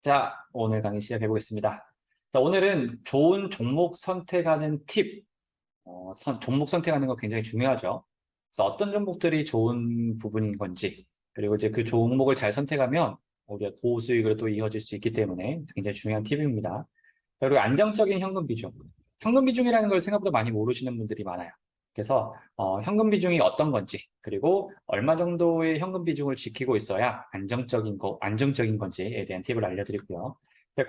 자, 오늘 강의 시작해 보겠습니다. 자, 오늘은 좋은 종목 선택하는 팁, 종목 선택하는 거 굉장히 중요하죠. 그래서 어떤 종목들이 좋은 부분인 건지, 그리고 이제 그 종목을 잘 선택하면 우리가 고수익으로 또 이어질 수 있기 때문에 굉장히 중요한 팁입니다. 그리고 안정적인 현금 비중. 현금 비중이라는 걸 생각보다 많이 모르시는 분들이 많아요. 그래서 현금 비중이 어떤 건지, 그리고 얼마 정도의 현금 비중을 지키고 있어야 안정적인 건지에 대한 팁을 알려드리고요.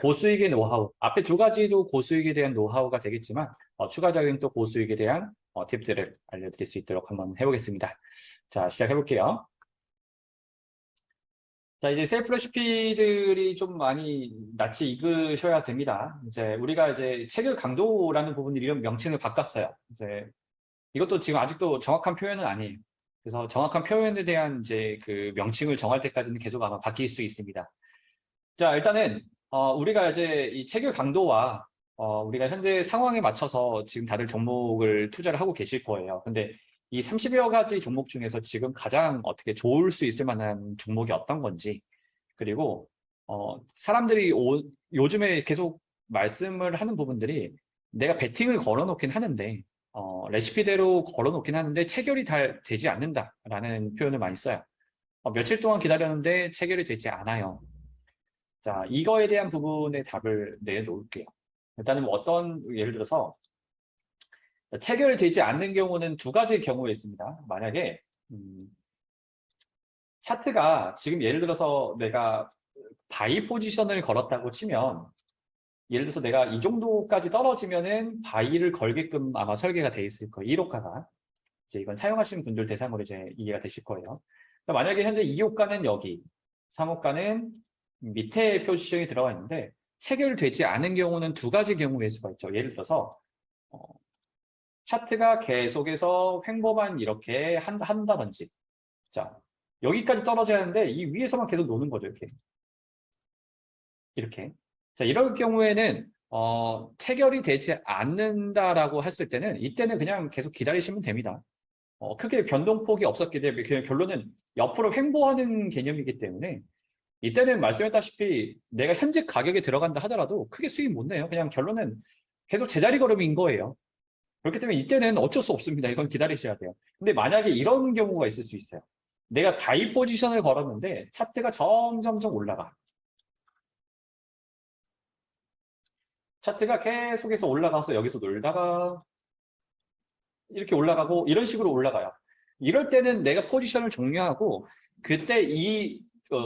고수익의 노하우, 앞에 두 가지도 고수익에 대한 노하우가 되겠지만 추가적인 또 고수익에 대한 팁들을 알려드릴 수 있도록 한번 해보겠습니다. 자, 시작해볼게요. 자, 이제 셀프 레시피들이 좀 많이 낯이 익으셔야 됩니다. 이제 우리가 이제 체결 강도라는 부분이 이런 명칭을 바꿨어요. 이제 이것도 지금 아직도 정확한 표현은 아니에요. 그래서 정확한 표현에 대한 이제 그 명칭을 정할 때까지는 계속 아마 바뀔 수 있습니다. 자, 일단은 우리가 이제 이 체결 강도와 우리가 현재 상황에 맞춰서 지금 다들 종목을 투자를 하고 계실 거예요. 근데 이 30여 가지 종목 중에서 지금 가장 어떻게 좋을 수 있을 만한 종목이 어떤 건지, 그리고 사람들이 요즘에 계속 말씀을 하는 부분들이 내가 베팅을 걸어놓긴 하는데 레시피대로 걸어놓긴 하는데 체결이 되지 않는다라는 표현을 많이 써요. 며칠 동안 기다렸는데 체결이 되지 않아요. 자, 이거에 대한 부분의 답을 내놓을게요. 일단은 뭐 예를 들어서 체결되지 않는 경우는 두 가지 경우가 있습니다. 만약에 차트가 지금 예를 들어서 내가 바이 포지션을 걸었다고 치면, 예를 들어서 내가 이 정도까지 떨어지면은 바이를 걸게끔 아마 설계가 돼 있을 거예요. 1호가가. 이제 이건 사용하시는 분들 대상으로 이제 이해가 되실 거예요. 만약에 현재 2호가는 여기, 3호가는 밑에 포지션이 들어가 있는데 체결되지 않은 경우는 두 가지 경우일 수가 있죠. 예를 들어서 차트가 계속해서 횡보만 이렇게 한다든지, 자, 여기까지 떨어져야 하는데 이 위에서만 계속 노는 거죠. 이렇게. 자, 이럴 경우에는 체결이 되지 않는다라고 했을 때는 이때는 그냥 계속 기다리시면 됩니다. 크게 변동폭이 없었기 때문에 그냥 결론은 옆으로 횡보하는 개념이기 때문에 이때는 말씀했다시피 내가 현재 가격에 들어간다 하더라도 크게 수익 못 내요. 그냥 결론은 계속 제자리 걸음인 거예요. 그렇기 때문에 이때는 어쩔 수 없습니다. 이건 기다리셔야 돼요. 근데 만약에 이런 경우가 있을 수 있어요. 내가 바이 포지션을 걸었는데 차트가 점점점 올라가. 차트가 계속해서 올라가서 여기서 놀다가 이렇게 올라가고 이런 식으로 올라가요. 이럴 때는 내가 포지션을 종료하고 그때 이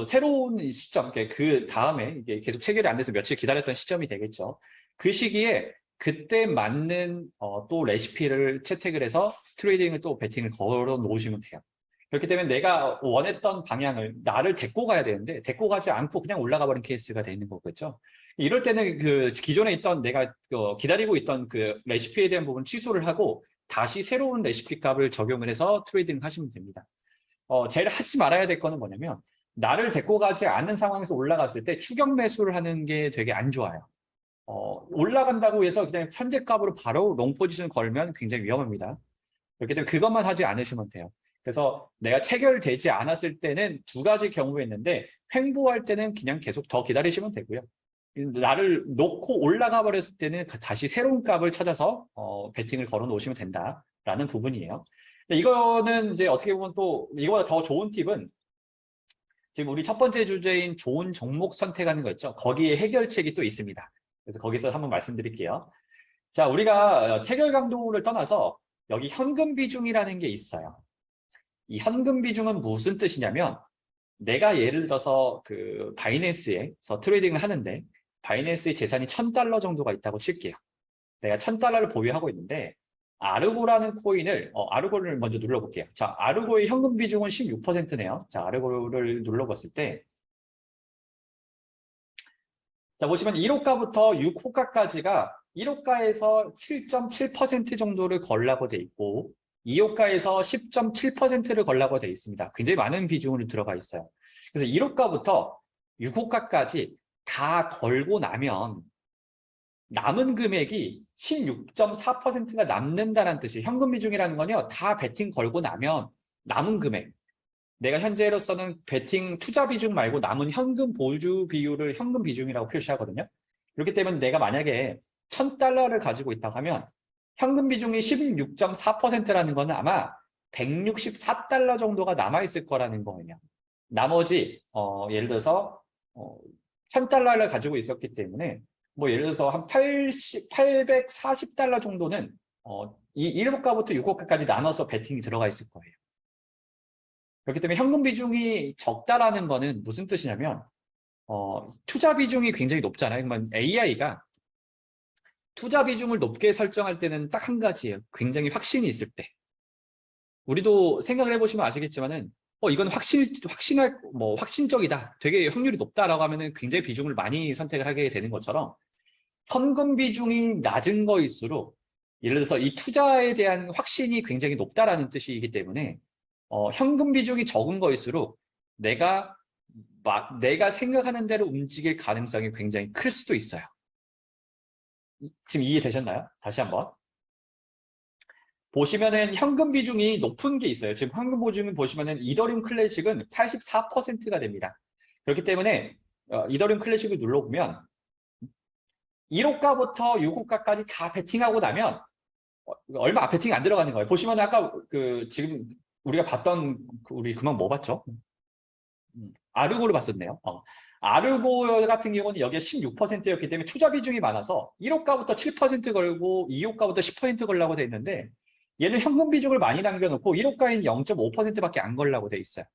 새로운 시점, 그 다음에 이게 계속 체결이 안 돼서 며칠 기다렸던 시점이 되겠죠. 그 시기에 그때 맞는 또 레시피를 채택을 해서 트레이딩을 또 베팅을 걸어 놓으시면 돼요. 그렇기 때문에 내가 원했던 방향을 나를 데리고 가야 되는데 데리고 가지 않고 그냥 올라가 버린 케이스가 되는 거겠죠. 이럴 때는 그 기존에 있던 내가 기다리고 있던 그 레시피에 대한 부분 취소를 하고 다시 새로운 레시피 값을 적용을 해서 트레이딩을 하시면 됩니다. 제일 하지 말아야 될 거는 뭐냐면 나를 데리고 가지 않는 상황에서 올라갔을 때 추격 매수를 하는 게 되게 안 좋아요. 올라간다고 해서 그냥 현재 값으로 바로 롱 포지션 걸면 굉장히 위험합니다. 그렇기 때문에 그것만 하지 않으시면 돼요. 그래서 내가 체결되지 않았을 때는 두 가지 경우가 있는데 횡보할 때는 그냥 계속 더 기다리시면 되고요. 나를 놓고 올라가 버렸을 때는 다시 새로운 값을 찾아서 베팅을 걸어 놓으시면 된다라는 부분이에요. 이거는 이제 어떻게 보면 또 이거보다 더 좋은 팁은 지금 우리 첫 번째 주제인 좋은 종목 선택하는 거 있죠. 거기에 해결책이 또 있습니다. 그래서 거기서 한번 말씀드릴게요. 자, 우리가 체결 강도를 떠나서 여기 현금 비중이라는 게 있어요. 이 현금 비중은 무슨 뜻이냐면 내가 예를 들어서 그 바이낸스에서 트레이딩을 하는데 바이낸스의 재산이 $1,000 정도가 있다고 칠게요. 내가 $1,000를 보유하고 있는데 아르고라는 코인을 아르고를 먼저 눌러볼게요. 자, 아르고의 현금 비중은 16%네요. 자, 아르고를 눌러봤을 때 자, 보시면 1호가부터 6호가까지가 1호가에서 7.7% 정도를 걸라고 돼 있고 2호가에서 10.7%를 걸라고 돼 있습니다. 굉장히 많은 비중으로 들어가 있어요. 그래서 1호가부터 6호가까지 다 걸고 나면 남은 금액이 16.4%가 남는다는 뜻이에요. 현금 비중이라는 건요. 다 베팅 걸고 나면 남은 금액. 내가 현재로서는 베팅 투자 비중 말고 남은 현금 보유 비율을 현금 비중이라고 표시하거든요. 그렇기 때문에 내가 만약에 1000달러를 가지고 있다고 하면 현금 비중이 16.4%라는 거는 아마 164달러 정도가 남아있을 거라는 거예요. 나머지 예를 들어서 1000달러를 가지고 있었기 때문에 뭐 예를 들어서 한 840달러 정도는 이 1호가부터 6호가까지 나눠서 베팅이 들어가 있을 거예요. 그렇기 때문에 현금 비중이 적다라는 거는 무슨 뜻이냐면 투자 비중이 굉장히 높잖아요. 그러면 AI가 투자 비중을 높게 설정할 때는 딱 한 가지예요. 굉장히 확신이 있을 때. 우리도 생각을 해보시면 아시겠지만은 이건 확신적이다. 되게 확률이 높다라고 하면은 굉장히 비중을 많이 선택을 하게 되는 것처럼 현금 비중이 낮은 거일수록 예를 들어서 이 투자에 대한 확신이 굉장히 높다라는 뜻이기 때문에 현금 비중이 적은 거일수록 내가 생각하는 대로 움직일 가능성이 굉장히 클 수도 있어요. 지금 이해되셨나요? 다시 한번. 보시면은 현금 비중이 높은 게 있어요. 지금 현금 비중을 보시면은 이더리움 클래식은 84%가 됩니다. 그렇기 때문에 이더리움 클래식을 눌러보면 1호가부터 6호가까지 다 베팅하고 나면 얼마 베팅이 안 들어가는 거예요. 보시면 아까 지금 우리가 봤던 우리 그만 뭐 봤죠? 아르고를 봤었네요. 아르고 같은 경우는 여기에 16%였기 때문에 투자 비중이 많아서 1호가부터 7% 걸고 2호가부터 10% 걸라고 돼 있는데 얘는 현금 비중을 많이 남겨놓고 1호가에는 0.5%밖에 안 걸라고 돼 있어요.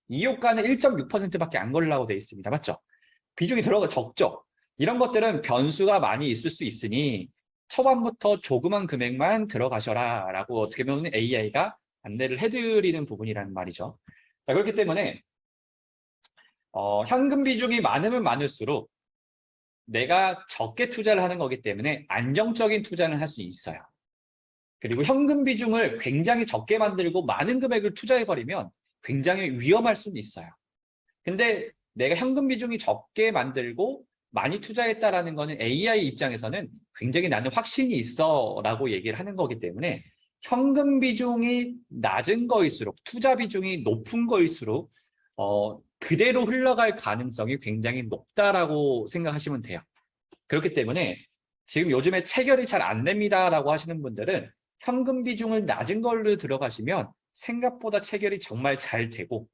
2호가는 1.6%밖에 안 걸라고 돼 있습니다. 맞죠? 비중이 적죠? 이런 것들은 변수가 많이 있을 수 있으니 초반부터 조그만 금액만 들어가셔라 라고 어떻게 보면 AI가 안내를 해드리는 부분이라는 말이죠. 자, 그렇기 때문에 현금 비중이 많으면 많을수록 내가 적게 투자를 하는 거기 때문에 안정적인 투자는 할 수 있어요. 그리고 현금 비중을 굉장히 적게 만들고 많은 금액을 투자해버리면 굉장히 위험할 수는 있어요. 근데 내가 현금 비중이 적게 만들고 많이 투자했다라는 거는 AI 입장에서는 굉장히 나는 확신이 있어 라고 얘기를 하는 거기 때문에 현금 비중이 낮은 거일수록 투자 비중이 높은 거일수록 그대로 흘러갈 가능성이 굉장히 높다라고 생각하시면 돼요. 그렇기 때문에 지금 요즘에 체결이 잘 안 됩니다라고 하시는 분들은 현금 비중을 낮은 걸로 들어가시면 생각보다 체결이 정말 잘 되고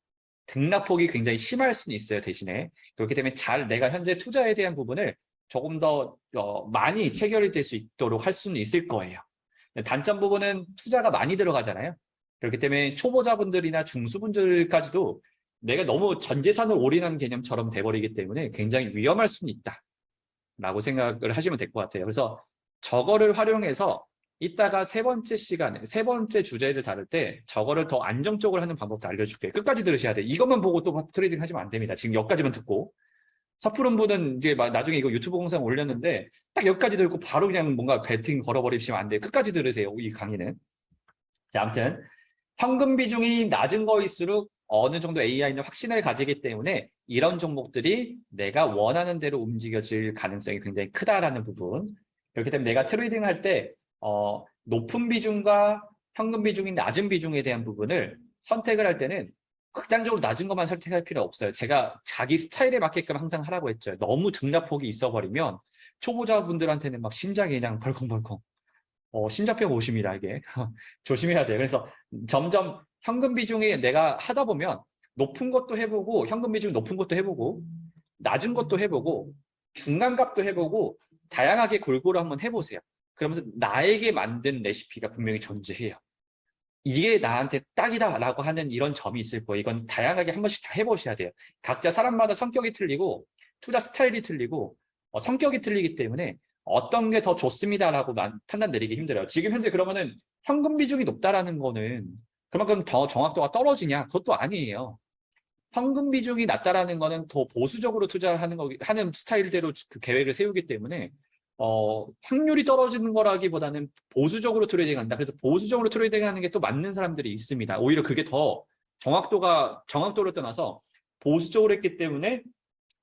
등락폭이 굉장히 심할 수는 있어요. 대신에 그렇기 때문에 내가 현재 투자에 대한 부분을 조금 더 많이 체결이 될 수 있도록 할 수는 있을 거예요. 단점 부분은 투자가 많이 들어가잖아요. 그렇기 때문에 초보자분들이나 중수분들까지도 내가 너무 전 재산을 올인한 개념처럼 돼버리기 때문에 굉장히 위험할 수는 있다 라고 생각을 하시면 될 것 같아요. 그래서 저거를 활용해서 이따가 세 번째 주제를 다룰 때 저거를 더 안정적으로 하는 방법도 알려줄게요. 끝까지 들으셔야 돼요. 이것만 보고 또 트레이딩 하시면 안 됩니다. 지금 여기까지만 듣고. 섣부른 분은 이제 나중에 이거 유튜브 영상 올렸는데 딱 여기까지 듣고 바로 그냥 뭔가 베팅 걸어버리시면 안 돼요. 끝까지 들으세요. 이 강의는. 자, 아무튼 현금 비중이 낮은 거일수록 어느 정도 AI는 확신을 가지기 때문에 이런 종목들이 내가 원하는 대로 움직여질 가능성이 굉장히 크다라는 부분. 그렇기 때문에 내가 트레이딩 할 때 높은 비중과 현금 비중이 낮은 비중에 대한 부분을 선택을 할 때는 극단적으로 낮은 것만 선택할 필요 없어요. 제가 자기 스타일에 맞게끔 항상 하라고 했죠. 너무 등락폭이 있어버리면 초보자분들한테는 막 심장이 그냥 벌컹벌컹 심장병 오십니다. 이게 조심해야 돼요. 그래서 점점 현금 비중이 내가 하다 보면 높은 것도 해보고 현금 비중 높은 것도 해보고 낮은 것도 해보고 중간값도 해보고 다양하게 골고루 한번 해보세요. 그러면서 나에게 만든 레시피가 분명히 존재해요. 이게 나한테 딱이다 라고 하는 이런 점이 있을 거예요. 이건 다양하게 한 번씩 다 해보셔야 돼요. 각자 사람마다 성격이 틀리고 투자 스타일이 틀리고 성격이 틀리기 때문에 어떤 게 더 좋습니다라고 판단 내리기 힘들어요. 지금 현재 그러면은 현금 비중이 높다라는 거는 그만큼 더 정확도가 떨어지냐? 그것도 아니에요. 현금 비중이 낮다라는 거는 더 보수적으로 투자하는 하는 스타일대로 그 계획을 세우기 때문에 확률이 떨어지는 거라기보다는 보수적으로 트레이딩한다. 그래서 보수적으로 트레이딩하는 게 또 맞는 사람들이 있습니다. 오히려 그게 더 정확도를 떠나서 보수적으로 했기 때문에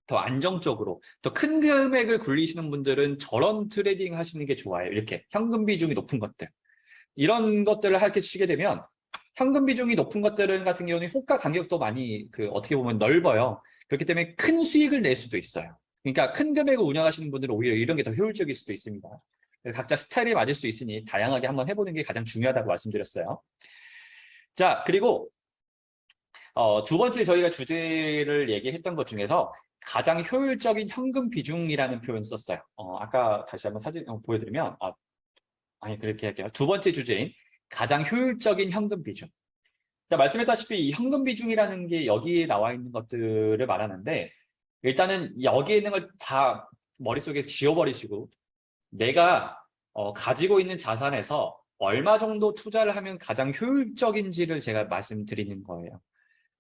더 안정적으로 더 큰 금액을 굴리시는 분들은 저런 트레이딩 하시는 게 좋아요. 이렇게 현금 비중이 높은 것들 이런 것들을 하시게 되면 현금 비중이 높은 것들은 같은 경우는 호가 간격도 많이 어떻게 보면 넓어요. 그렇기 때문에 큰 수익을 낼 수도 있어요. 그러니까 큰 금액을 운영하시는 분들은 오히려 이런 게 더 효율적일 수도 있습니다. 각자 스타일에 맞을 수 있으니 다양하게 한번 해보는 게 가장 중요하다고 말씀드렸어요. 자, 그리고 두 번째 저희가 주제를 얘기했던 것 중에서 가장 효율적인 현금 비중이라는 표현을 썼어요. 아까 다시 한번 사진 보여드리면, 아니, 그렇게 할게요. 두 번째 주제인 가장 효율적인 현금 비중. 자, 말씀했다시피 이 현금 비중이라는 게 여기에 나와 있는 것들을 말하는데, 일단은 여기에 있는 걸 다 머릿속에 지워버리시고, 내가 가지고 있는 자산에서 얼마 정도 투자를 하면 가장 효율적인지를 제가 말씀드리는 거예요.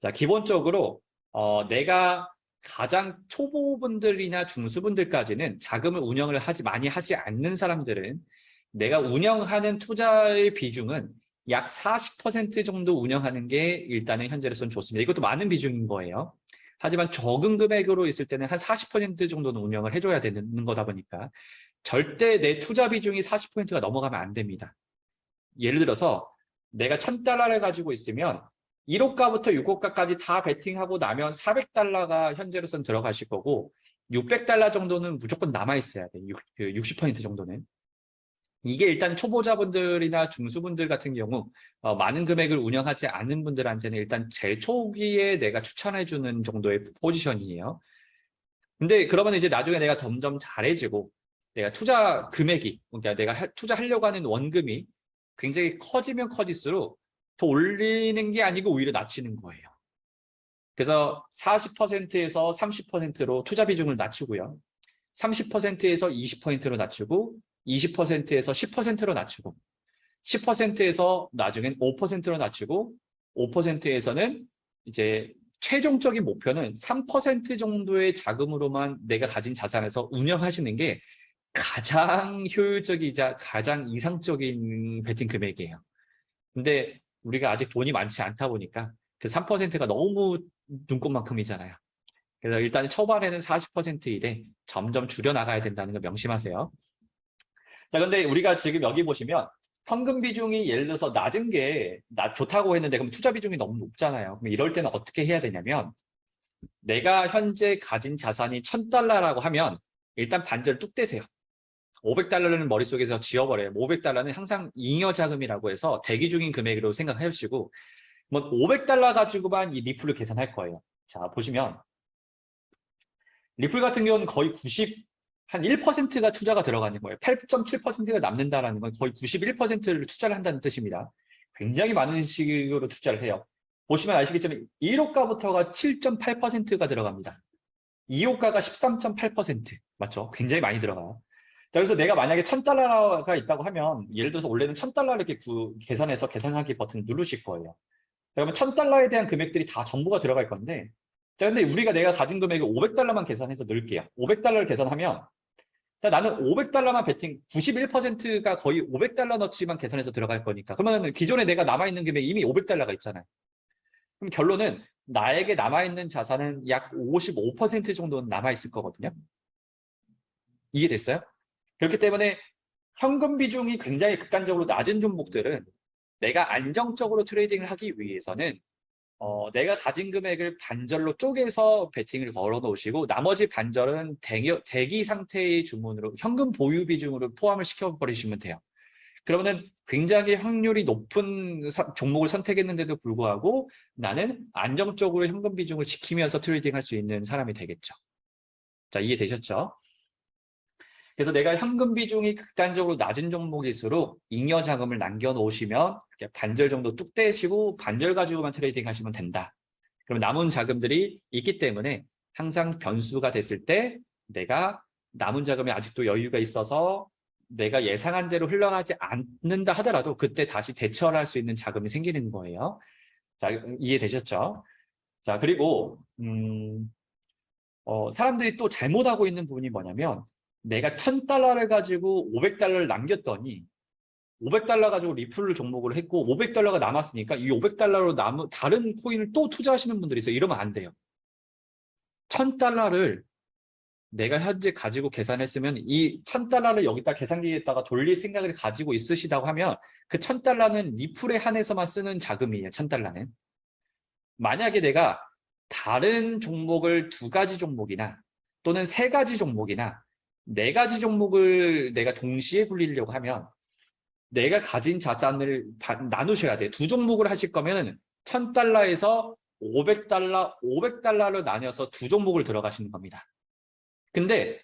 자, 기본적으로 내가 가장 초보분들이나 중수분들까지는 자금을 운영을 많이 하지 않는 사람들은 내가 운영하는 투자의 비중은 약 40% 정도 운영하는 게 일단은 현재로서는 좋습니다. 이것도 많은 비중인 거예요. 하지만 적은 금액으로 있을 때는 한 40% 정도는 운영을 해줘야 되는 거다 보니까 절대 내 투자 비중이 40%가 넘어가면 안 됩니다. 예를 들어서 내가 $1,000를 가지고 있으면 1호가부터 6호가까지 다 베팅하고 나면 $400가 현재로선 들어가실 거고 $600 정도는 무조건 남아있어야 돼. 60% 정도는. 이게 일단 초보자분들이나 중수분들 같은 경우 많은 금액을 운영하지 않는 분들한테는 일단 제일 초기에 내가 추천해주는 정도의 포지션이에요. 근데 그러면 이제 나중에 내가 점점 잘해지고 내가 투자 금액이, 그러니까 내가 투자하려고 하는 원금이 굉장히 커지면 커질수록 더 올리는 게 아니고 오히려 낮추는 거예요. 그래서 40%에서 30%로 투자 비중을 낮추고요. 30%에서 20%로 낮추고 20%에서 10%로 낮추고 10%에서 나중엔 5%로 낮추고 5%에서는 이제 최종적인 목표는 3% 정도의 자금으로만 내가 가진 자산에서 운영하시는 게 가장 효율적이자 가장 이상적인 베팅 금액이에요. 근데 우리가 아직 돈이 많지 않다 보니까 그 3%가 너무 눈꽃만큼이잖아요. 그래서 일단 초반에는 40% 이래 점점 줄여나가야 된다는 거 명심하세요. 자, 근데 우리가 지금 여기 보시면 현금 비중이 예를 들어서 낮은 게 좋다고 했는데 그럼 투자 비중이 너무 높잖아요. 그럼 이럴 때는 어떻게 해야 되냐면 내가 현재 가진 자산이 $1,000라고 하면 일단 반절 뚝 떼세요. $500는 머릿속에서 지워버려요. $500는 항상 잉여 자금이라고 해서 대기 중인 금액으로 생각해 주시고 뭐 $500 가지고만 이 리플을 계산할 거예요. 자, 보시면 리플 같은 경우는 거의 한 1%가 투자가 들어가는 거예요. 8.7%가 남는다라는 건 거의 91%를 투자를 한다는 뜻입니다. 굉장히 많은 식으로 투자를 해요. 보시면 아시겠지만 1호가부터가 7.8%가 들어갑니다. 2호가가 13.8%. 맞죠? 굉장히 많이 들어가요. 자, 그래서 내가 만약에 $1,000가 있다고 하면 예를 들어서 원래는 $1,000 이렇게 계산해서 계산하기 버튼을 누르실 거예요. 그러면 $1,000에 대한 금액들이 다 전부가 들어갈 건데 자, 근데 내가 가진 금액이 $500만 계산해서 넣을게요. $500를 계산하면 자, 나는 $500만 베팅 91%가 거의 $500 넣지만 계산해서 들어갈 거니까 그러면 기존에 내가 남아있는 금액이 이미 $500가 있잖아요. 그럼 결론은 나에게 남아있는 자산은 약 55% 정도는 남아있을 거거든요. 이해됐어요? 그렇기 때문에 현금 비중이 굉장히 극단적으로 낮은 종목들은 내가 안정적으로 트레이딩을 하기 위해서는 내가 가진 금액을 반절로 쪼개서 베팅을 걸어 놓으시고 나머지 반절은 대기 상태의 주문으로 현금 보유 비중으로 포함을 시켜버리시면 돼요. 그러면은 굉장히 확률이 높은 종목을 선택했는데도 불구하고 나는 안정적으로 현금 비중을 지키면서 트레이딩 할 수 있는 사람이 되겠죠. 자, 이해되셨죠? 그래서 내가 현금 비중이 극단적으로 낮은 종목일수록 잉여 자금을 남겨놓으시면 반절 정도 뚝 떼시고 반절 가지고만 트레이딩 하시면 된다. 그럼 남은 자금들이 있기 때문에 항상 변수가 됐을 때 내가 남은 자금이 아직도 여유가 있어서 내가 예상한 대로 흘러가지 않는다 하더라도 그때 다시 대처를 할 수 있는 자금이 생기는 거예요. 자, 이해되셨죠? 자, 그리고 사람들이 또 잘못하고 있는 부분이 뭐냐면 내가 $1,000를 가지고 $500를 남겼더니 $500 가지고 리플을 종목을 했고 $500가 남았으니까 이 $500로 남은 다른 코인을 또 투자하시는 분들이 있어요. 이러면 안 돼요. $1,000를 내가 현재 가지고 계산했으면 이 1000달러를 여기다 계산기에다가 돌릴 생각을 가지고 있으시다고 하면 그 1000달러는 리플에 한해서만 쓰는 자금이에요. 1000달러는. 만약에 내가 다른 종목을 2가지 종목이나 또는 3가지 종목이나 4가지 종목을 내가 동시에 굴리려고 하면 내가 가진 자산을 나누셔야 돼. 2종목을 하실 거면 1000달러에서 500달러, 500달러로 나뉘어서 2종목을 들어가시는 겁니다. 근데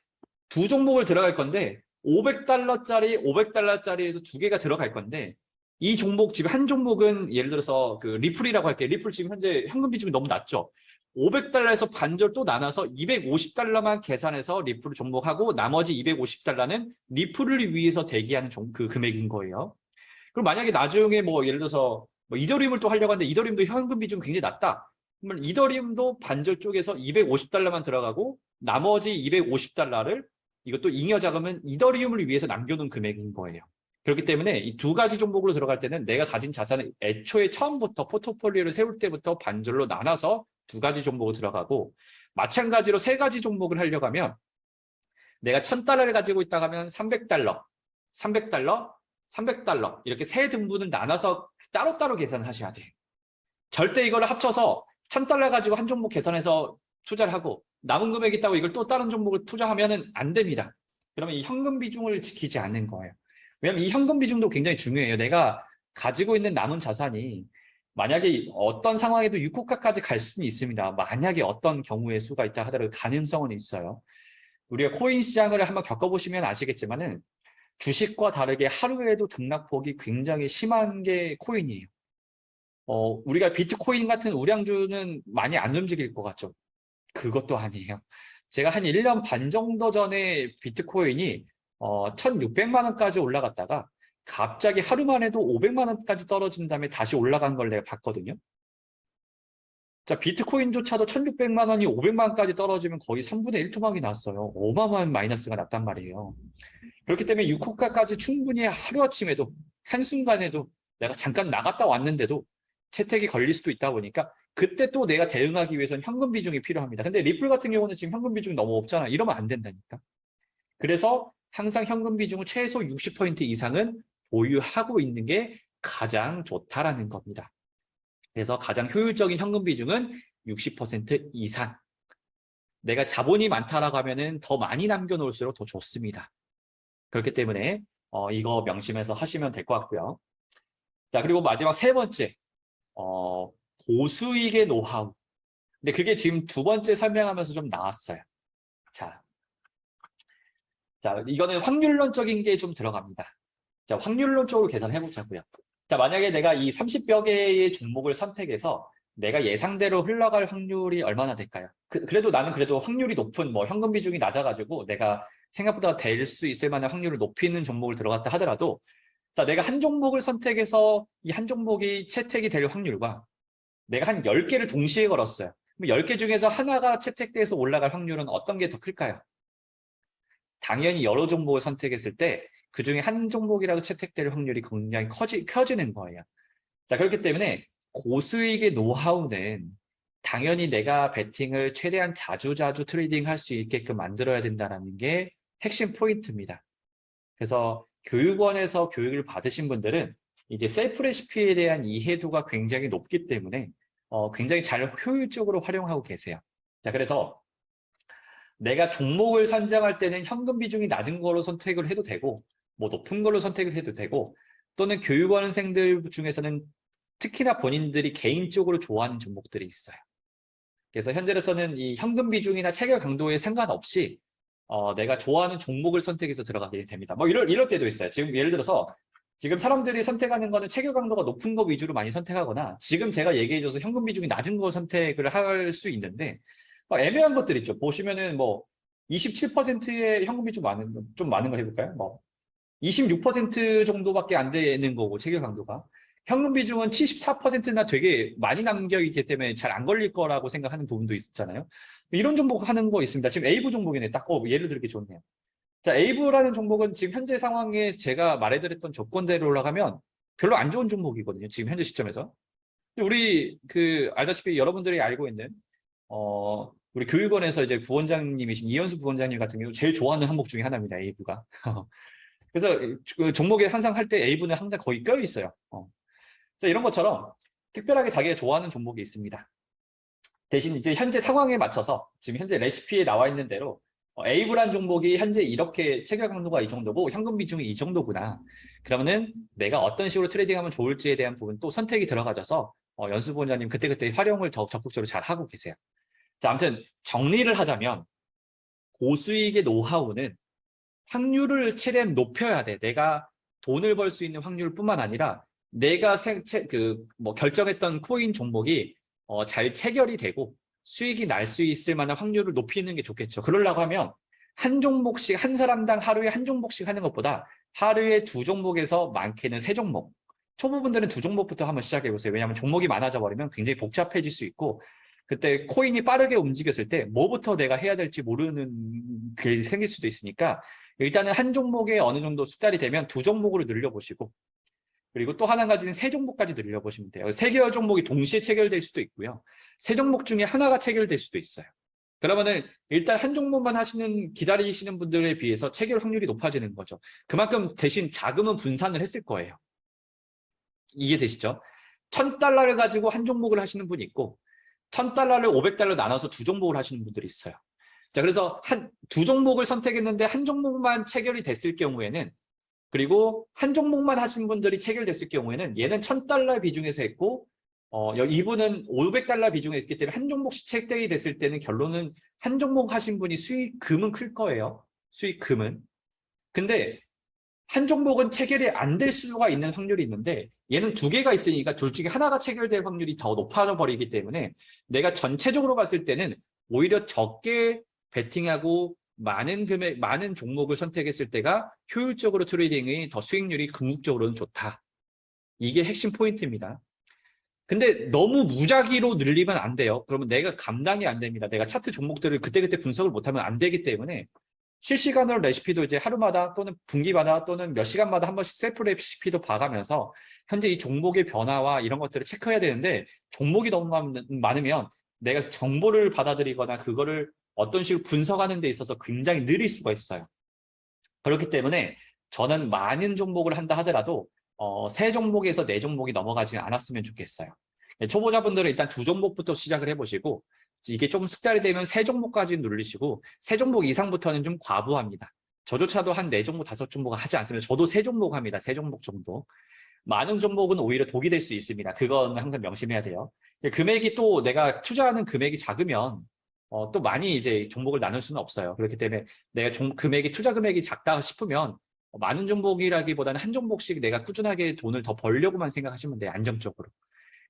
2종목을 들어갈 건데 500달러짜리, 500달러짜리에서 2개가 들어갈 건데 이 종목 지금 한 종목은 예를 들어서 그 리플이라고 할게요. 리플 지금 현재 현금 비중이 너무 낮죠. 500달러에서 반절 또 나눠서 250달러만 계산해서 리플을 종목하고 나머지 250달러는 리플을 위해서 대기하는 그 금액인 거예요. 그럼 만약에 나중에 뭐 예를 들어서 뭐 이더리움을 또 하려고 하는데 이더리움도 현금 비중이 굉장히 낮다. 그러면 이더리움도 반절 쪽에서 250달러만 들어가고 나머지 250달러를 이것도 잉여 자금은 이더리움을 위해서 남겨놓은 금액인 거예요. 그렇기 때문에 이 2가지 종목으로 들어갈 때는 내가 가진 자산을 애초에 처음부터 포트폴리오를 세울 때부터 반절로 나눠서 2가지 종목으로 들어가고 마찬가지로 3가지 종목을 하려고 하면 내가 1000달러를 가지고 있다고 하면 300달러, 300달러, 300달러 이렇게 3등분을 나눠서 따로따로 계산하셔야 돼요. 절대 이거를 합쳐서 1000달러 가지고 한 종목 계산해서 투자를 하고 남은 금액이 있다고 이걸 또 다른 종목을 투자하면 안 됩니다. 그러면 이 현금 비중을 지키지 않는 거예요. 왜냐하면 이 현금 비중도 굉장히 중요해요. 내가 가지고 있는 남은 자산이 만약에 어떤 상황에도 6호가까지 갈 수는 있습니다. 만약에 어떤 경우의 수가 있다 하더라도 가능성은 있어요. 우리가 코인 시장을 한번 겪어보시면 아시겠지만은 주식과 다르게 하루에도 등락폭이 굉장히 심한 게 코인이에요. 우리가 비트코인 같은 우량주는 많이 안 움직일 것 같죠? 그것도 아니에요. 제가 한 1년 반 정도 전에 비트코인이 1600만 원까지 올라갔다가 갑자기 하루 만에도 500만 원까지 떨어진 다음에 다시 올라간 걸 내가 봤거든요. 자, 비트코인조차도 1600만 원이 500만 원까지 떨어지면 거의 3분의 1 토막이 났어요. 어마어마한 마이너스가 났단 말이에요. 그렇기 때문에 6호가까지 충분히 하루아침에도 한순간에도 내가 잠깐 나갔다 왔는데도 채택이 걸릴 수도 있다 보니까 그때 또 내가 대응하기 위해서는 현금 비중이 필요합니다. 근데 리플 같은 경우는 지금 현금 비중이 너무 없잖아. 이러면 안 된다니까. 그래서 항상 현금 비중을 최소 60% 이상은 보유하고 있는 게 가장 좋다라는 겁니다. 그래서 가장 효율적인 현금 비중은 60% 이상. 내가 자본이 많다라고 하면은 더 많이 남겨놓을수록 더 좋습니다. 그렇기 때문에 이거 명심해서 하시면 될 것 같고요. 자, 그리고 마지막 3번째, 고수익의 노하우. 근데 그게 지금 2번째 설명하면서 좀 나왔어요. 자, 이거는 확률론적인 게 좀 들어갑니다. 자, 확률론적으로 계산해 보자고요. 자, 만약에 내가 이 30여 개의 종목을 선택해서 내가 예상대로 흘러갈 확률이 얼마나 될까요? 그래도 나는 그래도 확률이 높은 뭐 현금 비중이 낮아가지고 내가 생각보다 될 수 있을 만한 확률을 높이는 종목을 들어갔다 하더라도 자, 내가 한 종목을 선택해서 이 한 종목이 채택이 될 확률과 내가 한 10개를 동시에 걸었어요. 그럼 10개 중에서 하나가 채택돼서 올라갈 확률은 어떤 게 더 클까요? 당연히 여러 종목을 선택했을 때 그중에 한 종목이라도 채택될 확률이 굉장히 커지는 거예요. 자, 그렇기 때문에 고수익의 노하우는 당연히 내가 베팅을 최대한 자주자주 트레이딩할 수 있게끔 만들어야 된다는 게 핵심 포인트입니다. 그래서 교육원에서 교육을 받으신 분들은 이제 셀프 레시피에 대한 이해도가 굉장히 높기 때문에 굉장히 잘 효율적으로 활용하고 계세요. 자, 그래서 내가 종목을 선정할 때는 현금 비중이 낮은 걸로 선택을 해도 되고 뭐 높은 걸로 선택을 해도 되고 또는 교육원생들 중에서는 특히나 본인들이 개인적으로 좋아하는 종목들이 있어요. 그래서 현재로서는 이 현금 비중이나 체결 강도에 상관없이 내가 좋아하는 종목을 선택해서 들어가게 됩니다. 뭐 이럴 때도 있어요. 지금 예를 들어서 지금 사람들이 선택하는 거는 체결 강도가 높은 거 위주로 많이 선택하거나 지금 제가 얘기해줘서 현금 비중이 낮은 거 선택을 할 수 있는데 애매한 것들 있죠. 보시면은 뭐 27%의 현금 비중 좀 많은 거 해볼까요? 뭐 26% 정도밖에 안 되는 거고 체결 강도가 현금 비중은 74%나 되게 많이 남겨 있기 때문에 잘 안 걸릴 거라고 생각하는 부분도 있잖아요. 이런 종목 하는 거 있습니다. 지금 에이브 종목이네. 딱 예를 들기 좋네요. 자, 에이브라는 종목은 지금 현재 상황에 제가 말해드렸던 조건대로 올라가면 별로 안 좋은 종목이거든요. 지금 현재 시점에서. 우리 알다시피 여러분들이 알고 있는 우리 교육원에서 이제 부원장님이신 이현수 부원장님 같은 경우 제일 좋아하는 항목 중에 하나입니다. A부가. 그래서 그 종목에 항상 할 때 A부는 항상 거의 껴 있어요. 자, 이런 것처럼 특별하게 자기가 좋아하는 종목이 있습니다. 대신 이제 현재 상황에 맞춰서 지금 현재 레시피에 나와 있는 대로 A부란 종목이 현재 이렇게 체결 강도가 이 정도고 현금 비중이 이 정도구나. 그러면은 내가 어떤 식으로 트레이딩하면 좋을지에 대한 부분 또 선택이 들어가져서 연수 부원장님 그때그때 활용을 더욱 적극적으로 잘 하고 계세요. 자, 아무튼 정리를 하자면 고수익의 노하우는 확률을 최대한 높여야 돼. 내가 돈을 벌 수 있는 확률뿐만 아니라 내가 결정했던 코인 종목이 잘 체결이 되고 수익이 날 수 있을 만한 확률을 높이는 게 좋겠죠. 그러려고 하면 한 종목씩, 한 사람당 하루에 한 종목씩 하는 것보다 하루에 2종목에서 많게는 3종목. 초보분들은 2종목부터 한번 시작해보세요. 왜냐하면 종목이 많아져 버리면 굉장히 복잡해질 수 있고 그때 코인이 빠르게 움직였을 때 뭐부터 내가 해야 될지 모르는 게 생길 수도 있으니까 일단은 한 종목에 어느 정도 숙달이 되면 2종목으로 늘려보시고 그리고 또 하나 가지는 3종목까지 늘려보시면 돼요. 3개의 종목이 동시에 체결될 수도 있고요. 3종목 중에 하나가 체결될 수도 있어요. 그러면은 일단 한 종목만 기다리시는 분들에 비해서 체결 확률이 높아지는 거죠. 그만큼 대신 자금은 분산을 했을 거예요. 이해되시죠? $1,000를 가지고 한 종목을 하시는 분이 있고 $1,000를 500달러 나눠서 2종목을 하시는 분들이 있어요. 자, 그래서 2종목을 선택했는데 한 종목만 체결이 됐을 경우에는 그리고 한 종목만 하신 분들이 체결됐을 경우에는 얘는 $1,000 비중에서 했고 이분은 500달러 비중에 했기 때문에 한 종목씩 체결이 됐을 때는 결론은 한 종목 하신 분이 수익금은 클 거예요. 수익금은. 근데 한 종목은 체결이 안 될 수가 있는 확률이 있는데 얘는 2개가 있으니까 둘 중에 하나가 체결될 확률이 더 높아져 버리기 때문에 내가 전체적으로 봤을 때는 오히려 적게 베팅하고 많은 종목을 선택했을 때가 효율적으로 트레이딩의 더 수익률이 궁극적으로는 좋다. 이게 핵심 포인트입니다. 근데 너무 무작위로 늘리면 안 돼요. 그러면 내가 감당이 안 됩니다. 내가 차트 종목들을 그때그때 분석을 못하면 안 되기 때문에 실시간으로 레시피도 이제 하루마다 또는 분기마다 또는 몇 시간마다 한 번씩 셀프 레시피도 봐가면서 현재 이 종목의 변화와 이런 것들을 체크해야 되는데 종목이 너무 많으면 내가 정보를 받아들이거나 그거를 어떤 식으로 분석하는 데 있어서 굉장히 느릴 수가 있어요. 그렇기 때문에 저는 많은 종목을 한다 하더라도 3종목에서 4종목이 넘어가지 않았으면 좋겠어요. 초보자분들은 일단 2종목부터 시작을 해보시고 이게 좀 숙달이 되면 3종목까지 누르시고 3종목 이상부터는 좀 과부합니다. 저조차도 한 4종목, 5종목 하지 않습니다. 저도 3종목 합니다. 3종목 정도. 많은 종목은 오히려 독이 될 수 있습니다. 그건 항상 명심해야 돼요. 금액이 또 내가 투자하는 금액이 작으면 또 많이 이제 종목을 나눌 수는 없어요. 그렇기 때문에 내가 투자 금액이 작다 싶으면 많은 종목이라기보다는 한 종목씩 내가 꾸준하게 돈을 더 벌려고만 생각하시면 돼요. 안정적으로.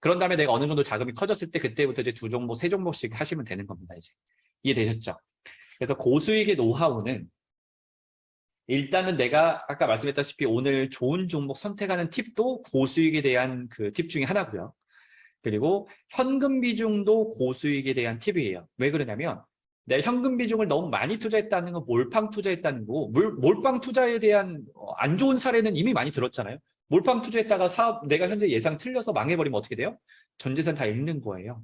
그런 다음에 내가 어느 정도 자금이 커졌을 때 그때부터 이제 2종목, 3종목씩 하시면 되는 겁니다. 이제 이해되셨죠? 그래서 고수익의 노하우는 일단은 내가 아까 말씀했다시피 오늘 좋은 종목 선택하는 팁도 고수익에 대한 그 팁 중에 하나고요. 그리고 현금 비중도 고수익에 대한 팁이에요. 왜 그러냐면 내 현금 비중을 너무 많이 투자했다는 건 몰빵 투자했다는 거고 몰빵 투자에 대한 안 좋은 사례는 이미 많이 들었잖아요. 몰빵 투자했다가 내가 현재 예상 틀려서 망해버리면 어떻게 돼요? 전 재산 다 잃는 거예요.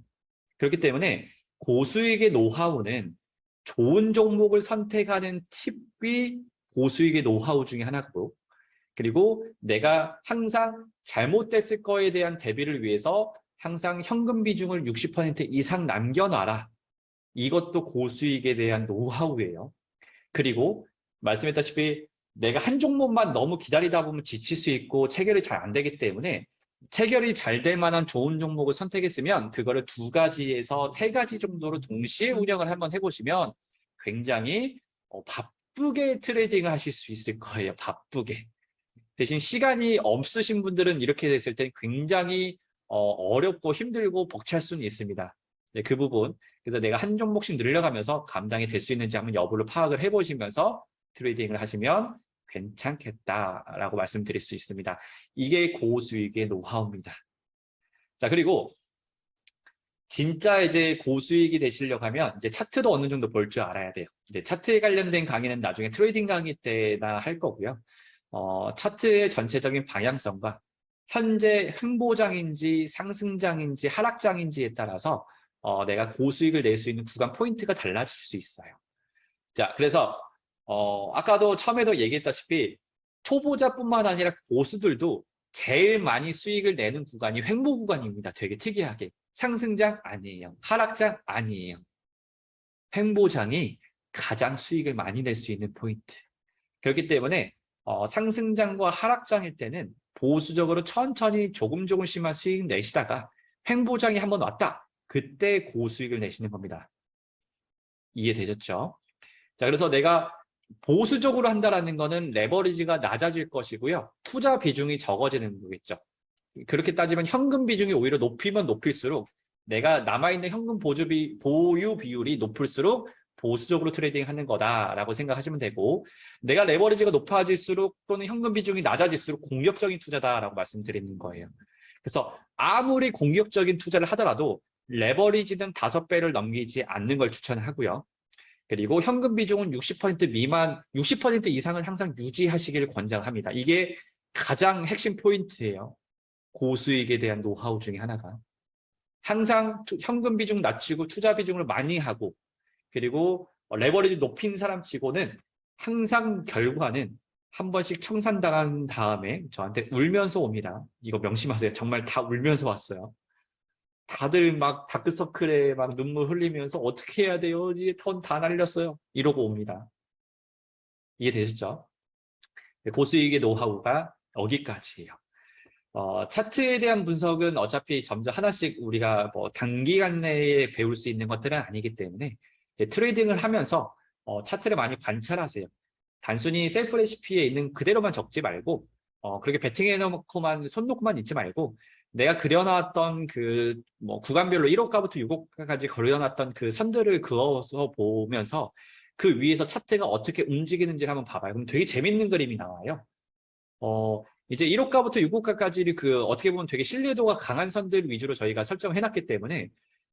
그렇기 때문에 고수익의 노하우는 좋은 종목을 선택하는 팁이 고수익의 노하우 중에 하나고 그리고 내가 항상 잘못됐을 거에 대한 대비를 위해서 항상 현금 비중을 60% 이상 남겨놔라. 이것도 고수익에 대한 노하우예요. 그리고 말씀했다시피 내가 한 종목만 너무 기다리다 보면 지칠 수 있고 체결이 잘 안 되기 때문에 체결이 잘 될 만한 좋은 종목을 선택했으면 그거를 2가지에서 3가지 정도로 동시에 운영을 한번 해보시면 굉장히 바쁘게 트레이딩을 하실 수 있을 거예요. 바쁘게. 대신 시간이 없으신 분들은 이렇게 됐을 때 굉장히 어렵고 힘들고 벅찰 수는 있습니다. 네, 그 부분. 그래서 내가 한 종목씩 늘려가면서 감당이 될 수 있는지 한번 여부를 파악을 해보시면서 트레이딩을 하시면 괜찮겠다라고 말씀드릴 수 있습니다. 이게 고수익의 노하우입니다. 자, 그리고 진짜 이제 고수익이 되시려고 하면 이제 차트도 어느 정도 볼 줄 알아야 돼요. 이제 차트에 관련된 강의는 나중에 트레이딩 강의 때나 할 거고요. 차트의 전체적인 방향성과 현재 흥보장인지 상승장인지 하락장인지에 따라서 내가 고수익을 낼 수 있는 구간 포인트가 달라질 수 있어요. 자, 그래서 아까도 처음에도 얘기했다시피 초보자뿐만 아니라 고수들도 제일 많이 수익을 내는 구간이 횡보 구간입니다. 되게 특이하게. 상승장 아니에요. 하락장 아니에요. 횡보장이 가장 수익을 많이 낼 수 있는 포인트. 그렇기 때문에 상승장과 하락장일 때는 보수적으로 천천히 조금씩만 수익 내시다가 횡보장이 한번 왔다. 그때 고수익을 내시는 겁니다. 이해되셨죠? 자, 그래서 내가 보수적으로 한다라는 거는 레버리지가 낮아질 것이고요. 투자 비중이 적어지는 거겠죠. 그렇게 따지면 현금 비중이 오히려 높이면 높일수록 내가 남아있는 현금 보유 비율이 높을수록 보수적으로 트레이딩하는 거다라고 생각하시면 되고, 내가 레버리지가 높아질수록 또는 현금 비중이 낮아질수록 공격적인 투자다라고 말씀드리는 거예요. 그래서 아무리 공격적인 투자를 하더라도 레버리지는 5배를 넘기지 않는 걸 추천하고요. 그리고 현금 비중은 60% 미만, 60% 이상을 항상 유지하시기를 권장합니다. 이게 가장 핵심 포인트예요. 고수익에 대한 노하우 중에 하나가. 항상 현금 비중 낮추고 투자 비중을 많이 하고, 그리고 레버리지 높인 사람 치고는 항상 결과는 한 번씩 청산당한 다음에 저한테 울면서 옵니다. 이거 명심하세요. 정말 다 울면서 왔어요. 다들 막 다크서클에 막 눈물 흘리면서 어떻게 해야 돼요? 이제 돈 다 날렸어요. 이러고 옵니다. 이해되셨죠? 고수익의 노하우가 여기까지예요. 차트에 대한 분석은 어차피 점점 하나씩 우리가 뭐 단기간 내에 배울 수 있는 것들은 아니기 때문에 트레이딩을 하면서 차트를 많이 관찰하세요. 단순히 셀프 레시피에 있는 그대로만 적지 말고 그렇게 베팅해 놓고만 손 놓고만 있지 말고 내가 그려놨던 그 뭐 구간별로 1호가부터 6호가까지 그려놨던 그 선들을 그어서 보면서 그 위에서 차트가 어떻게 움직이는지를 한번 봐봐요. 그럼 되게 재밌는 그림이 나와요. 이제 1호가부터 6호가까지 그 어떻게 보면 되게 신뢰도가 강한 선들 위주로 저희가 설정을 해놨기 때문에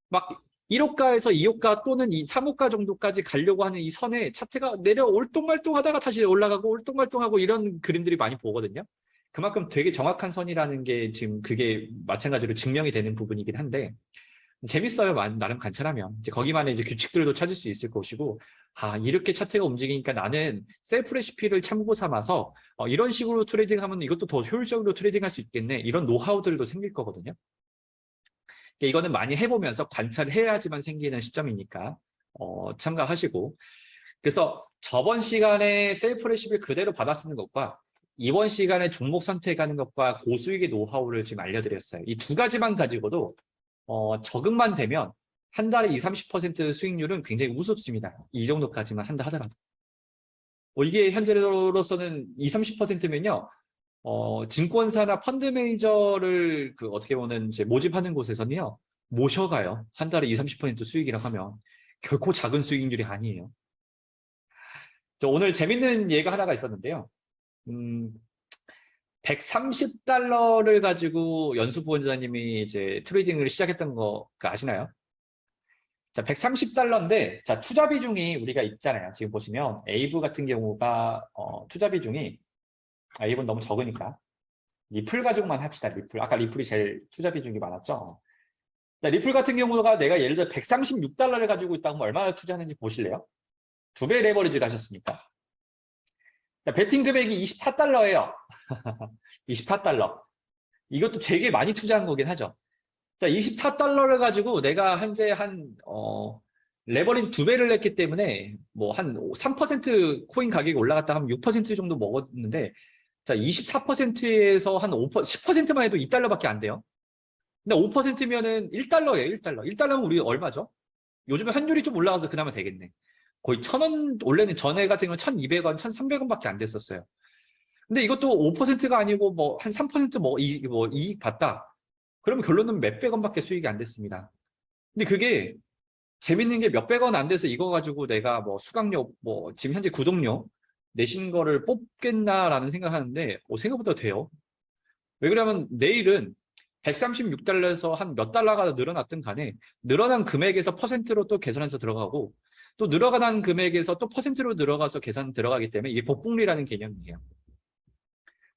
막 1호가에서 2호가 또는 3호가 정도까지 가려고 하는 이 선에 차트가 내려 올똥말똥 하다가 다시 올라가고 올똥말똥하고 이런 그림들이 많이 보거든요. 그만큼 되게 정확한 선이라는 게 지금 그게 마찬가지로 증명이 되는 부분이긴 한데 재밌어요. 나름 관찰하면 이제 거기만의 이제 규칙들도 찾을 수 있을 것이고, 이렇게 차트가 움직이니까 나는 셀프 레시피를 참고 삼아서 이런 식으로 트레이딩하면 이것도 더 효율적으로 트레이딩할 수 있겠네, 이런 노하우들도 생길 거거든요. 이거는 많이 해보면서 관찰을 해야지만 생기는 시점이니까 참가하시고, 그래서 저번 시간에 셀프 레시피를 그대로 받아 쓰는 것과 이번 시간에 종목 선택하는 것과 고수익의 노하우를 지금 알려드렸어요. 이 두 가지만 가지고도 적응만 되면 한 달에 20, 30% 수익률은 굉장히 우습습니다. 이 정도까지만 한다 하더라도. 이게 현재로서는 20, 30%면요. 증권사나 펀드 매니저를 어떻게 보면 이제 모집하는 곳에서는요. 모셔가요. 한 달에 20, 30% 수익이라고 하면 결코 작은 수익률이 아니에요. 오늘 재밌는 예가 하나가 있었는데요. 130달러를 가지고 연수 부원장님이 이제 트레이딩을 시작했던 거 아시나요? 자, 130달러인데, 자, 투자 비중이 우리가 있잖아요. 지금 보시면, 에이브 같은 경우가, 투자 비중이, 에이브는 너무 적으니까. 리플 가지고만 합시다, 리플. 아까 리플이 제일 투자 비중이 많았죠. 자, 리플 같은 경우가 내가 예를 들어 136달러를 가지고 있다고 하면 얼마나 투자하는지 보실래요? 2배 레버리지 가셨으니까. 자, 베팅 금액이 24달러예요. 24달러. 이것도 되게 많이 투자한 거긴 하죠. 자, 24달러를 가지고 내가 현재 레버리지 2배를 냈기 때문에 뭐 한 3% 코인 가격이 올라갔다 하면 6% 정도 먹었는데, 자, 24%에서 한 10%만 해도 2달러밖에 안 돼요. 근데 5%면은 1달러예요, 1달러. 1달러면 우리 얼마죠? 요즘에 환율이 좀 올라가서 그나마 되겠네. 거의 1,000원, 원래는 전에 같은 경우는 1,200원, 1,300원밖에 안 됐었어요. 근데 이것도 5%가 아니고 뭐 한 3% 이익 봤다. 그러면 결론은 몇백 원밖에 수익이 안 됐습니다. 근데 그게 재밌는 게 몇백 원 안 돼서 이거 가지고 내가 뭐 수강료, 뭐 지금 현재 구독료 내신 거를 뽑겠나라는 생각하는데 생각보다 돼요. 왜 그러냐면 내일은 136달러에서 한 몇 달러가 늘어났든 간에 늘어난 금액에서 퍼센트로 또 계산해서 들어가고 또 늘어난 금액에서 또 퍼센트로 들어가서 계산 들어가기 때문에 이게 복복리라는 개념이에요.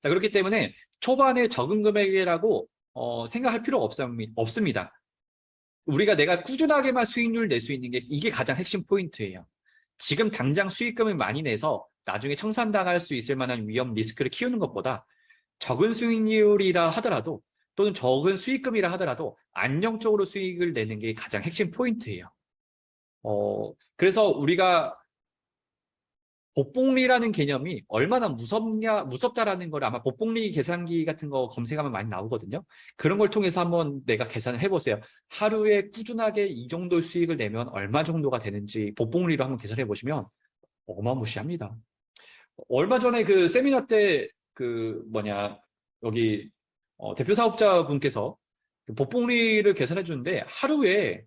자, 그렇기 때문에 초반에 적은 금액이라고 생각할 필요가 없습니다. 내가 꾸준하게만 수익률을 낼 수 있는 게 이게 가장 핵심 포인트예요. 지금 당장 수익금을 많이 내서 나중에 청산당할 수 있을 만한 위험 리스크를 키우는 것보다 적은 수익률이라 하더라도 또는 적은 수익금이라 하더라도 안정적으로 수익을 내는 게 가장 핵심 포인트예요. 그래서 우리가 복복리라는 개념이 얼마나 무섭다라는 걸 아마 복복리 계산기 같은 거 검색하면 많이 나오거든요. 그런 걸 통해서 한번 내가 계산을 해보세요. 하루에 꾸준하게 이 정도 수익을 내면 얼마 정도가 되는지 복복리로 한번 계산해 보시면 어마무시합니다. 얼마 전에 그 세미나 때 여기 대표 사업자분께서 복복리를 계산해 주는데 하루에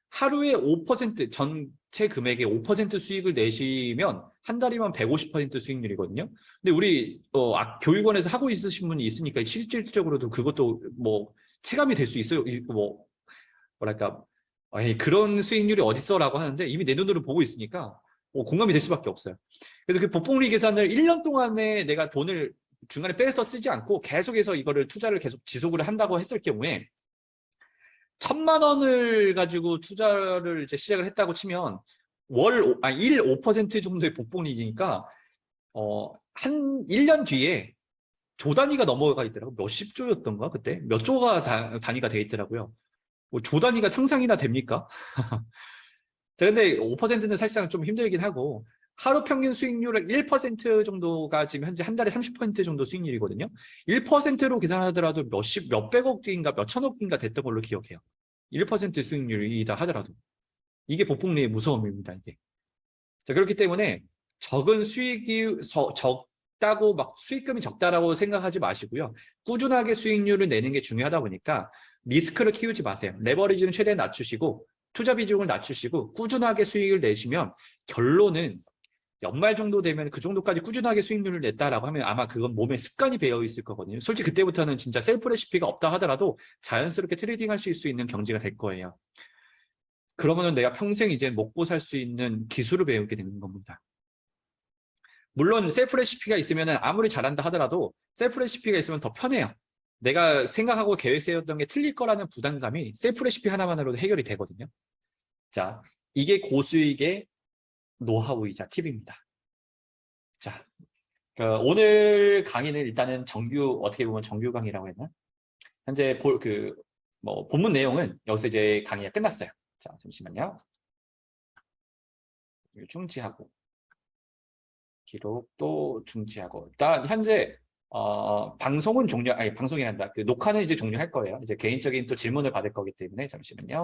5% 전체 금액의 5% 수익을 내시면 한 달이면 150% 수익률이거든요. 근데 우리 교육원에서 하고 있으신 분이 있으니까 실질적으로도 그것도 뭐 체감이 될 수 있어요. 뭐 뭐랄까 그런 수익률이 어딨어라고 하는데 이미 내 눈으로 보고 있으니까 공감이 될 수밖에 없어요. 그래서 그 복복리 계산을 1년 동안에 내가 돈을 중간에 빼서 쓰지 않고 계속해서 이거를 투자를 계속 지속을 한다고 했을 경우에 1,000만 원을 가지고 투자를 이제 시작을 했다고 치면 일 5% 정도의 복복리니까 한 1년 뒤에 조 단위가 넘어가 있더라고요. 몇십 조였던가 그때? 몇 조가 단위가 돼 있더라고요. 뭐 조 단위가 상상이나 됩니까? 자, 근데 5%는 사실상 좀 힘들긴 하고 하루 평균 수익률을 1% 정도가 지금 현재 한 달에 30% 정도 수익률이거든요. 1%로 계산하더라도 몇백억인가 몇천억인가 됐던 걸로 기억해요. 1% 수익률이다 하더라도. 이게 복복리의 무서움입니다, 이게. 자, 그렇기 때문에 적은 수익이 적다고 막 수익금이 적다라고 생각하지 마시고요. 꾸준하게 수익률을 내는 게 중요하다 보니까 리스크를 키우지 마세요. 레버리지는 최대한 낮추시고 투자 비중을 낮추시고 꾸준하게 수익을 내시면 결론은 연말 정도 되면 그 정도까지 꾸준하게 수익률을 냈다라고 하면 아마 그건 몸에 습관이 배어 있을 거거든요. 솔직히 그때부터는 진짜 셀프 레시피가 없다 하더라도 자연스럽게 트레이딩 할 수 있는 경지가 될 거예요. 그러면은 내가 평생 이제 먹고 살 수 있는 기술을 배우게 되는 겁니다. 물론 셀프 레시피가 있으면 아무리 잘한다 하더라도 셀프 레시피가 있으면 더 편해요. 내가 생각하고 계획 세웠던 게 틀릴 거라는 부담감이 셀프 레시피 하나만으로도 해결이 되거든요. 자, 이게 고수익의 노하우이자 팁입니다. 자, 오늘 강의는 일단은 어떻게 보면 정규 강의라고 했나? 현재 본문 내용은 여기서 이제 강의가 끝났어요. 자, 잠시만요. 중지하고, 기록도 중지하고. 일단, 현재, 방송은 방송이란다. 녹화는 이제 종료할 거예요. 이제 개인적인 또 질문을 받을 거기 때문에, 잠시만요.